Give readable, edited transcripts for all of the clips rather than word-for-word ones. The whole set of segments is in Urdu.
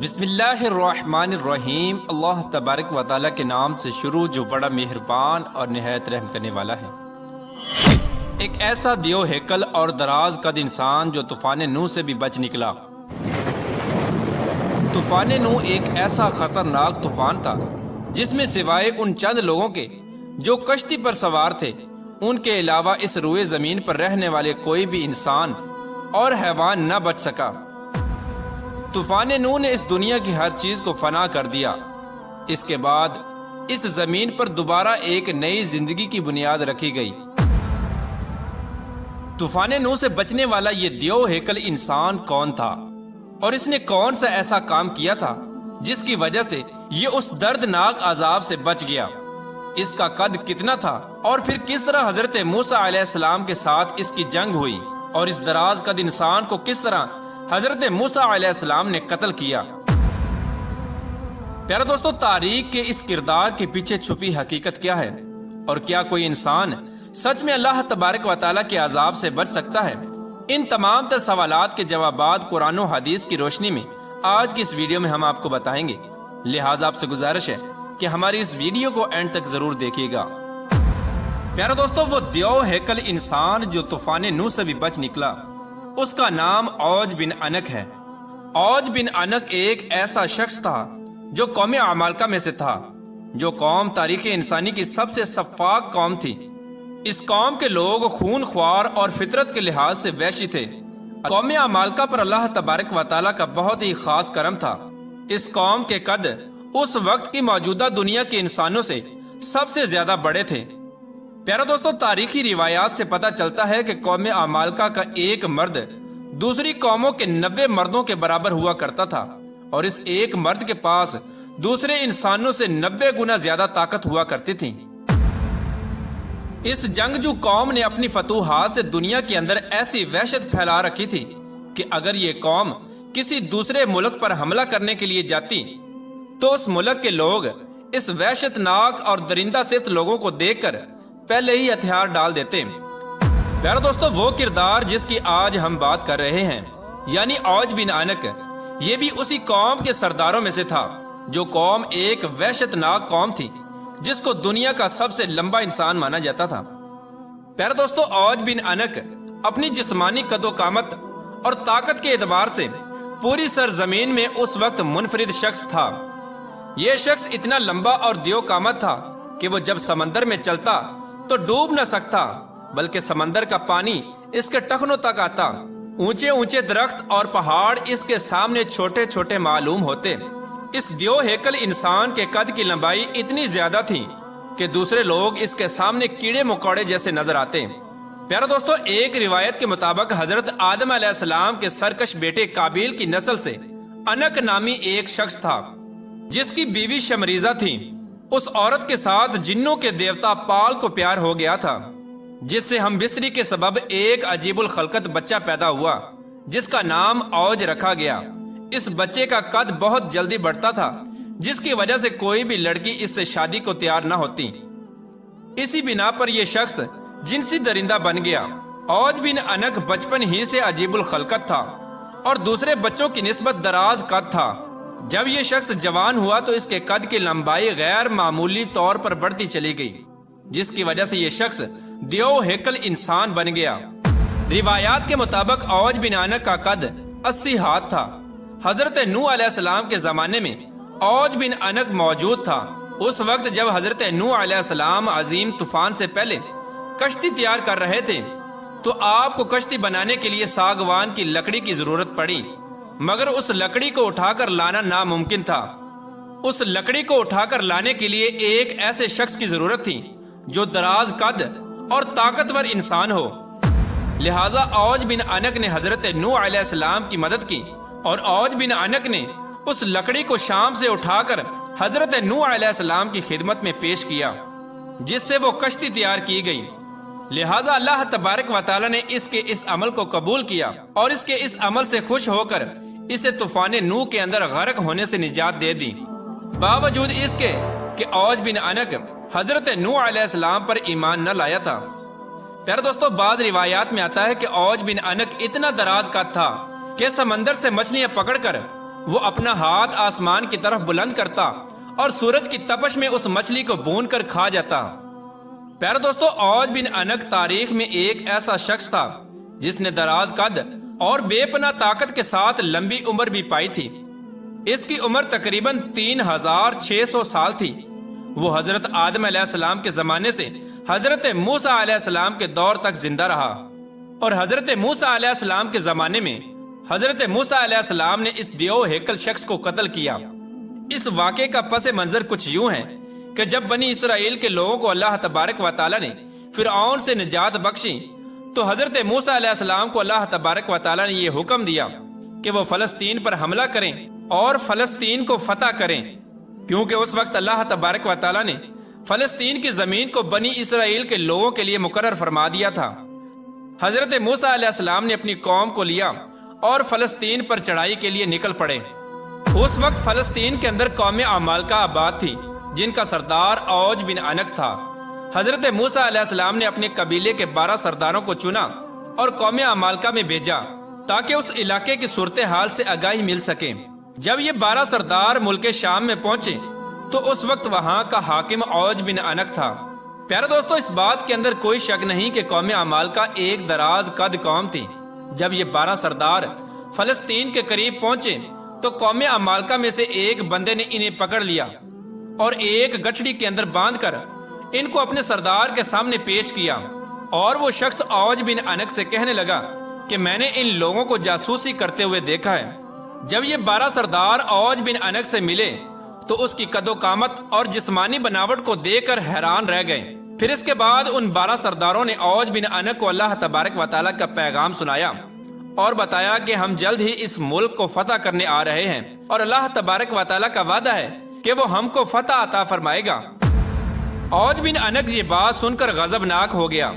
بسم اللہ الرحمن الرحیم۔ اللہ تبارک و تعالیٰ کے نام سے شروع جو بڑا مہربان اور نہایت رحم کرنے والا ہے۔ ایک ایسا دیو ہیکل اور دراز قد انسان جو طوفان نوح سے بھی بچ نکلا۔ طوفان نوح ایک ایسا خطرناک طوفان تھا جس میں سوائے ان چند لوگوں کے جو کشتی پر سوار تھے، ان کے علاوہ اس روئے زمین پر رہنے والے کوئی بھی انسان اور حیوان نہ بچ سکا۔ طوفان نوح نے اس دنیا کی ہر چیز کو فنا کر دیا۔ اس کے بعد اس زمین پر دوبارہ ایک نئی زندگی کی بنیاد رکھی گئی۔ طوفان نوح سے بچنے والا یہ دیو ہیکل انسان کون تھا اور اس نے کون سا ایسا کام کیا تھا جس کی وجہ سے یہ اس دردناک عذاب سے بچ گیا؟ اس کا قد کتنا تھا اور پھر کس طرح حضرت موسیٰ علیہ السلام کے ساتھ اس کی جنگ ہوئی اور اس دراز قد انسان کو کس طرح حضرت موسیٰ علیہ السلام نے قتل کیا؟ پیارے دوستو، تاریخ کے اس کردار کے پیچھے چھپی حقیقت کیا ہے اور کیا کوئی انسان سچ میں اللہ تبارک و تعالیٰ کے عذاب سے بچ سکتا ہے؟ ان تمام تر سوالات کے جوابات قرآن و حدیث کی روشنی میں آج کی اس ویڈیو میں ہم آپ کو بتائیں گے، لہٰذا آپ سے گزارش ہے کہ ہماری اس ویڈیو کو اینڈ تک ضرور دیکھیے گا۔ پیارے دوستو، وہ دیو ہیکل انسان جو طوفان نوح سے بھی بچ نکلا، اس کا نام اوج بن عنق ہے۔ اوج بن عنق ایک ایسا شخص تھا جو قوم عمالقہ میں سے تھا، جو قوم تاریخ انسانی کی سب سے شفاق قوم تھی۔ اس قوم کے لوگ خون خوار اور فطرت کے لحاظ سے وحشی تھے۔ قوم عمالقہ پر اللہ تبارک و تعالیٰ کا بہت ہی خاص کرم تھا۔ اس قوم کے قد اس وقت کی موجودہ دنیا کے انسانوں سے سب سے زیادہ بڑے تھے۔ پیارا دوستو، تاریخی روایات سے پتہ چلتا ہے کہ قوم عمالقہ کا ایک مرد دوسری قوموں کے 90 مردوں کے برابر ہوا کرتا تھا، اور اس ایک مرد کے پاس دوسرے انسانوں سے 90 گنا زیادہ طاقت ہوا کرتی تھی۔ اس جنگجو قوم نے اپنی فتوحات سے دنیا کے اندر ایسی وحشت پھیلا رکھی تھی کہ اگر یہ قوم کسی دوسرے ملک پر حملہ کرنے کے لیے جاتی تو اس ملک کے لوگ اس وحشت ناک اور درندہ صفت لوگوں کو دیکھ کر پہلے ہی ہتھیار ڈال دیتے۔ پیارے دوستو، وہ کردار جس کی آج ہم بات کر رہے ہیں یعنی اوج بن عنق، یہ بھی اسی قوم کے سرداروں میں سے تھا، جو قوم ایک وحشت ناک قوم تھی جس کو دنیا کا سب سے لمبا انسان مانا جاتا تھا۔ پیارے دوستو، اوج بن عنق اپنی جسمانی قد و قامت اور طاقت کے اعتبار سے پوری سرزمین میں اس وقت منفرد شخص تھا۔ یہ شخص اتنا لمبا اور دیو قامت تھا کہ وہ جب سمندر میں چلتا تو ڈوب نہ سکتا، بلکہ سمندر کا پانی اس کے ٹخنوں تک آتا۔ اونچے اونچے درخت اور پہاڑ اس کے سامنے چھوٹے چھوٹے معلوم ہوتے۔ اس دیو ہیکل انسان کے قد کی لمبائی اتنی زیادہ تھی کہ دوسرے لوگ اس کے سامنے کیڑے مکوڑے جیسے نظر آتے۔ پیارا دوستو، ایک روایت کے مطابق حضرت آدم علیہ السلام کے سرکش بیٹے قابیل کی نسل سے عنق نامی ایک شخص تھا جس کی بیوی شمریزہ تھی۔ اس عورت کے ساتھ جنوں کے دیوتا پال کو پیار ہو گیا تھا، جس سے ہم بستری کے سبب ایک عجیب الخلقت بچہ پیدا ہوا جس کا نام اوج رکھا گیا۔ اس بچے کا قد بہت جلدی بڑھتا تھا، جس کی وجہ سے کوئی بھی لڑکی اس سے شادی کو تیار نہ ہوتی۔ اسی بنا پر یہ شخص جنسی درندہ بن گیا۔ اوج بن عنق بچپن ہی سے عجیب الخلقت تھا اور دوسرے بچوں کی نسبت دراز قد تھا۔ جب یہ شخص جوان ہوا تو اس کے قد کی لمبائی غیر معمولی طور پر بڑھتی چلی گئی، جس کی وجہ سے یہ شخص دیو ہیکل انسان بن گیا۔ روایات کے مطابق اوج بن عنق کا قد 80 ہاتھ تھا۔ حضرت نوح علیہ السلام کے زمانے میں اوج بن عنق موجود تھا۔ اس وقت جب حضرت نوح علیہ السلام عظیم طوفان سے پہلے کشتی تیار کر رہے تھے تو آپ کو کشتی بنانے کے لیے ساگوان کی لکڑی کی ضرورت پڑی، مگر اس لکڑی کو اٹھا کر لانا ناممکن تھا۔ اس لکڑی کو اٹھا کر لانے کے لیے ایک ایسے شخص کی ضرورت تھی جو دراز قد اور طاقتور انسان ہو، لہٰذا اوج بن عنق نے حضرت نوح علیہ السلام کی مدد کی اور اوج بن عنق نے اس لکڑی کو شام سے اٹھا کر حضرت نوح علیہ السلام کی خدمت میں پیش کیا، جس سے وہ کشتی تیار کی گئی۔ لہٰذا اللہ تبارک و تعالیٰ نے اس کے اس عمل کو قبول کیا اور اس کے اس عمل سے خوش ہو کر اسے طوفان نوح کے اندر غرق ہونے سے نجات دے دی، باوجود اس کے کہ اوج بن عنق حضرت نوح علیہ السلام پر ایمان نہ لایا تھا۔ پیارے دوستو، بعض روایات میں آتا ہے کہ اوج بن عنق اتنا دراز قد تھا کہ سمندر سے مچھلیاں پکڑ کر وہ اپنا ہاتھ آسمان کی طرف بلند کرتا اور سورج کی تپش میں اس مچھلی کو بھون کر کھا جاتا۔ پیارے دوستو، اوج بن عنق تاریخ میں ایک ایسا شخص تھا جس نے دراز قد اور بے پناہ طاقت کے ساتھ لمبی عمر بھی پائی تھی۔ اس کی عمر تقریباً 3600 سال تھی۔ وہ حضرت آدم علیہ السلام کے زمانے سے حضرت موسیٰ علیہ السلام کے دور تک زندہ رہا، اور حضرت موسیٰ علیہ السلام کے زمانے میں حضرت موسیٰ علیہ السلام نے اس دیو ہیکل شخص کو قتل کیا۔ اس واقعے کا پس منظر کچھ یوں ہے کہ جب بنی اسرائیل کے لوگوں کو اللہ تبارک و تعالیٰ نے فرعون سے نجات بخشی تو حضرت موسیٰ علیہ السلام کو اللہ تبارک و تعالیٰ نے یہ حکم دیا کہ وہ فلسطین پر حملہ کریں اور فلسطین کو فتح کریں، کیونکہ اس وقت اللہ تبارک و تعالیٰ نے فلسطین کی زمین کو بنی اسرائیل کے لوگوں کے لیے مقرر فرما دیا تھا۔ حضرت موسیٰ علیہ السلام نے اپنی قوم کو لیا اور فلسطین پر چڑھائی کے لیے نکل پڑے۔ اس وقت فلسطین کے اندر قوم عمالقہ آباد تھی، جن کا سردار اوج بن عنق تھا۔ حضرت موسیٰ علیہ السلام نے اپنے قبیلے کے 12 سرداروں کو چنا اور قوم عمالقہ میں بھیجا تاکہ اس علاقے کی صورتحال سے آگاہی مل سکے۔ جب یہ 12 سردار ملک شام میں پہنچے تو اس وقت وہاں کا حاکم اوج بن عنق تھا۔ پیارے دوستو، اس بات کے اندر کوئی شک نہیں کہ قوم عمالقہ ایک دراز قد قوم تھی۔ جب یہ 12 سردار فلسطین کے قریب پہنچے تو قوم عمالقہ میں سے ایک بندے نے انہیں پکڑ لیا اور ایک گٹھڑی کے اندر باندھ کر ان کو اپنے سردار کے سامنے پیش کیا، اور وہ شخص اوج بن عنق سے کہنے لگا کہ میں نے ان لوگوں کو جاسوسی کرتے ہوئے دیکھا ہے۔ جب یہ 12 سردار اوج بن عنق سے ملے تو اس کی قد و قامت اور جسمانی بناوٹ کو دیکھ کر حیران رہ گئے۔ پھر اس کے بعد ان 12 سرداروں نے اوج بن عنق کو اللہ تبارک و تعالیٰ کا پیغام سنایا اور بتایا کہ ہم جلد ہی اس ملک کو فتح کرنے آ رہے ہیں، اور اللہ تبارک و تعالیٰ کا وعدہ ہے کہ وہ ہم کو فتح عطا فرمائے گا۔ اوج بن عنق یہ بات سن کر غضبناک ہو گیا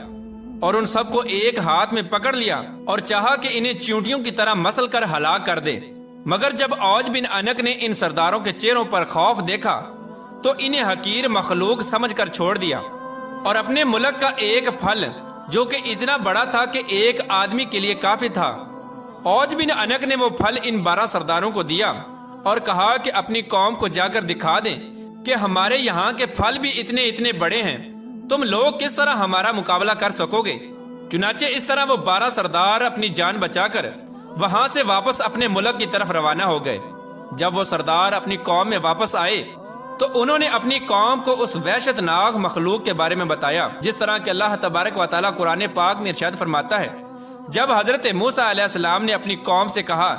اور ان سب کو ایک ہاتھ میں پکڑ لیا اور چاہا کہ انہیں چیونٹیوں کی طرح مسل کر ہلاک کر دے، مگر جب اوج بن عنق نے ان سرداروں کے چہروں پر خوف دیکھا تو انہیں حقیر مخلوق سمجھ کر چھوڑ دیا، اور اپنے ملک کا ایک پھل جو کہ اتنا بڑا تھا کہ ایک آدمی کے لیے کافی تھا، اوج بن عنق نے وہ پھل ان 12 سرداروں کو دیا اور کہا کہ اپنی قوم کو جا کر دکھا دیں کہ ہمارے یہاں کے پھل بھی اتنے بڑے ہیں، تم لوگ کس طرح ہمارا مقابلہ کر سکو گے۔ چنانچہ اس طرح وہ 12 سردار اپنی جان بچا کر وہاں سے واپس اپنے ملک کی طرف روانہ ہو گئے۔ جب وہ سردار اپنی قوم میں واپس آئے تو انہوں نے اپنی قوم کو اس وحشت ناک مخلوق کے بارے میں بتایا، جس طرح کہ اللہ تبارک و تعالیٰ قرآن پاک میں ارشاد فرماتا ہے، جب حضرت موسیٰ علیہ السلام نے اپنی قوم سے کہا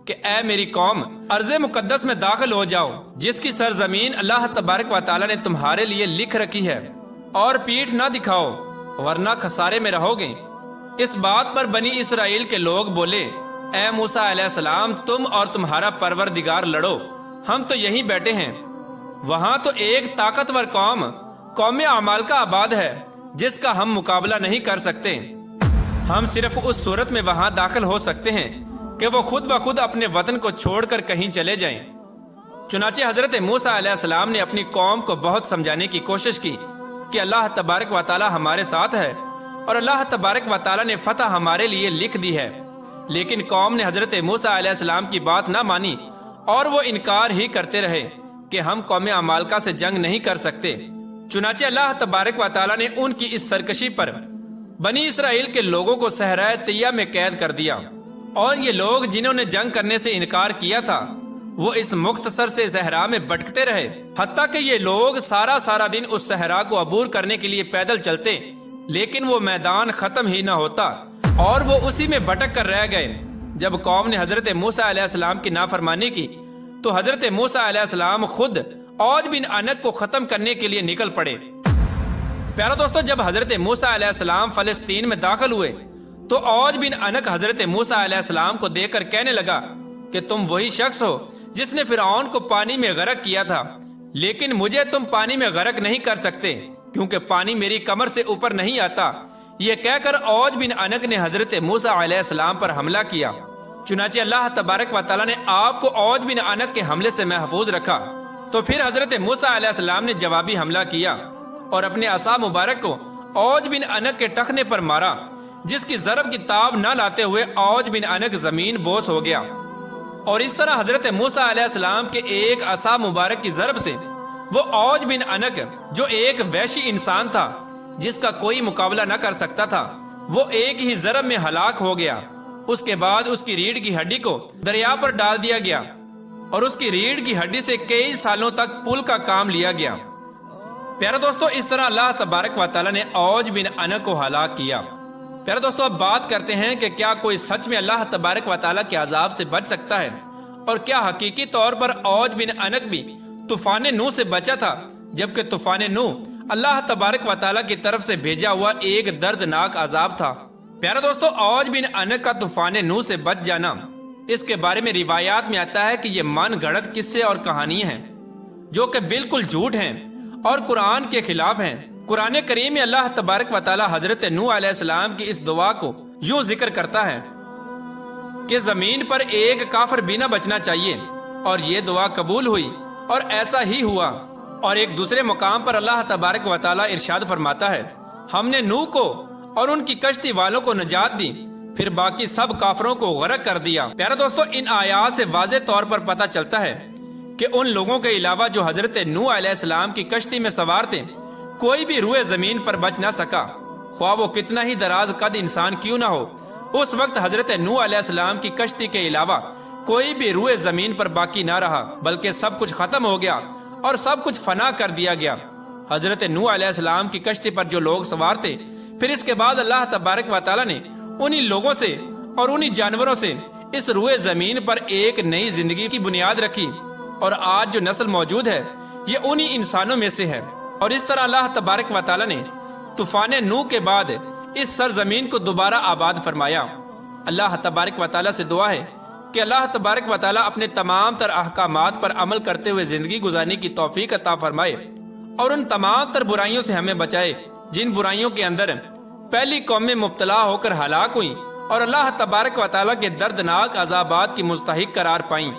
کہ اے میری قوم، ارض مقدس میں داخل ہو جاؤ جس کی سرزمین اللہ تبارک و تعالیٰ نے تمہارے لیے لکھ رکھی ہے، اور پیٹھ نہ دکھاؤ ورنہ خسارے میں رہو گے۔ اس بات پر بنی اسرائیل کے لوگ بولے، اے موسیٰ علیہ السلام، تم اور تمہارا پروردگار لڑو، ہم تو یہیں بیٹھے ہیں۔ وہاں تو ایک طاقتور قوم عمالقہ آباد ہے جس کا ہم مقابلہ نہیں کر سکتے۔ ہم صرف اس صورت میں وہاں داخل ہو سکتے ہیں کہ وہ خود بخود اپنے وطن کو چھوڑ کر کہیں چلے جائیں۔ چنانچہ حضرت موسیٰ علیہ السلام نے اپنی قوم کو بہت سمجھانے کی کوشش کی کہ اللہ تبارک و تعالیٰ ہمارے ساتھ ہے اور اللہ تبارک و تعالیٰ نے فتح ہمارے لیے لکھ دی ہے، لیکن قوم نے حضرت موسیٰ علیہ السلام کی بات نہ مانی اور وہ انکار ہی کرتے رہے کہ ہم قوم عمالقہ سے جنگ نہیں کر سکتے۔ چنانچہ اللہ تبارک و تعالیٰ نے ان کی اس سرکشی پر بنی اسرائیل کے لوگوں کو صحرائے طیہ میں قید کر دیا، اور یہ لوگ جنہوں نے جنگ کرنے سے انکار کیا تھا وہ اس مختصر سے صحرا میں بھٹکتے رہے، حتیٰ کہ یہ لوگ سارا دن اس صحرا کو عبور کرنے کے لیے پیدل چلتے، لیکن وہ میدان ختم ہی نہ ہوتا اور وہ اسی میں بھٹک کر رہ گئے۔ جب قوم نے حضرت موسیٰ علیہ السلام کی نافرمانی کی تو حضرت موسیٰ علیہ السلام خود اوج بن عنق کو ختم کرنے کے لیے نکل پڑے۔ پیارا دوستو، جب حضرت موسیٰ علیہ السلام فلسطین میں داخل ہوئے تو اوج بن عنق حضرت موسیٰ علیہ السلام کو دیکھ کر کہنے لگا کہ تم وہی شخص ہو جس نے فرعون کو پانی میں غرق کیا تھا، لیکن مجھے تم پانی میں غرق نہیں کر سکتے کیونکہ پانی میری کمر سے اوپر نہیں آتا۔ یہ کہہ کر اوج بن عنق نے حضرت موسیٰ علیہ السلام پر حملہ کیا۔ چنانچہ اللہ تبارک و تعالیٰ نے آپ کو اوج بن عنق کے حملے سے محفوظ رکھا۔ تو پھر حضرت موسیٰ علیہ السلام نے جوابی حملہ کیا اور اپنے عصا مبارک کو اوج بن عنق کے ٹخنے پر مارا، جس کی ضرب کی تاب نہ لاتے ہوئے اوج بن عنق زمین بوس ہو گیا۔ اور اس طرح حضرت موسیٰ علیہ السلام کے ایک عصا مبارک کی ضرب سے وہ اوج بن انک جو ایک وحشی انسان تھا جس کا کوئی مقابلہ نہ کر سکتا تھا، وہ ایک ہی ضرب میں ہلاک ہو گیا۔ اس کے بعد اس کی ریڑھ کی ہڈی کو دریا پر ڈال دیا گیا اور اس کی ریڑھ کی ہڈی سے کئی سالوں تک پل کا کام لیا گیا۔ پیارے دوستو، اس طرح اللہ تبارک و تعالیٰ نے اوج بن انک کو ہلاک کیا۔ پیارے دوستو، اب بات کرتے ہیں کہ کیا کوئی سچ میں اللہ تبارک و تعالیٰ کے عذاب سے بچ سکتا ہے، اور کیا حقیقی طور پر اوج بن انک بھی طوفان نوح سے بچا تھا، جبکہ طوفان نوح اللہ تبارک و تعالیٰ کی طرف سے بھیجا ہوا ایک دردناک عذاب تھا۔ پیارے دوستو، اوج بن انک کا طوفان نوح سے بچ جانا، اس کے بارے میں روایات میں آتا ہے کہ یہ من گھڑت قصے اور کہانی ہیں جو کہ بالکل جھوٹ ہیں اور قرآن کے خلاف ہیں۔ قرآن کریم میں اللہ تبارک و تعالیٰ حضرت نوح علیہ السلام کی اس دعا کو یوں ذکر کرتا ہے کہ زمین پر ایک کافر بھی نہ بچنا چاہیے، اور یہ دعا قبول ہوئی اور ایسا ہی ہوا۔ اور ایک دوسرے مقام پر اللہ تبارک و تعالیٰ ارشاد فرماتا ہے، ہم نے نوح کو اور ان کی کشتی والوں کو نجات دی، پھر باقی سب کافروں کو غرق کر دیا۔ پیارے دوستو، ان آیات سے واضح طور پر پتہ چلتا ہے کہ ان لوگوں کے علاوہ جو حضرت نوح علیہ السلام کی کشتی میں سوار تھے، کوئی بھی روئے زمین پر بچ نہ سکا، خواہ وہ کتنا ہی دراز قد انسان کیوں نہ ہو۔ اس وقت حضرت نوح علیہ السلام کی کشتی کے علاوہ کوئی بھی روئے زمین پر باقی نہ رہا، بلکہ سب کچھ ختم ہو گیا اور سب کچھ فنا کر دیا گیا۔ حضرت نوح علیہ السلام کی کشتی پر جو لوگ سوار تھے، پھر اس کے بعد اللہ تبارک و تعالیٰ نے انہی لوگوں سے اور انہی جانوروں سے اس روئے زمین پر ایک نئی زندگی کی بنیاد رکھی، اور آج جو نسل موجود ہے یہ انہی انسانوں میں سے ہے۔ اور اس طرح اللہ تبارک و تعالیٰ نے طوفان نوح کے بعد اس سرزمین کو دوبارہ آباد فرمایا۔ اللہ تبارک و تعالیٰ سے دعا ہے کہ اللہ تبارک و تعالیٰ اپنے تمام تر احکامات پر عمل کرتے ہوئے زندگی گزارنے کی توفیق عطا فرمائے، اور ان تمام تر برائیوں سے ہمیں بچائے جن برائیوں کے اندر پہلی قومیں مبتلا ہو کر ہلاک ہوئیں اور اللہ تبارک و تعالیٰ کے دردناک عذابات کی مستحق قرار پائیں۔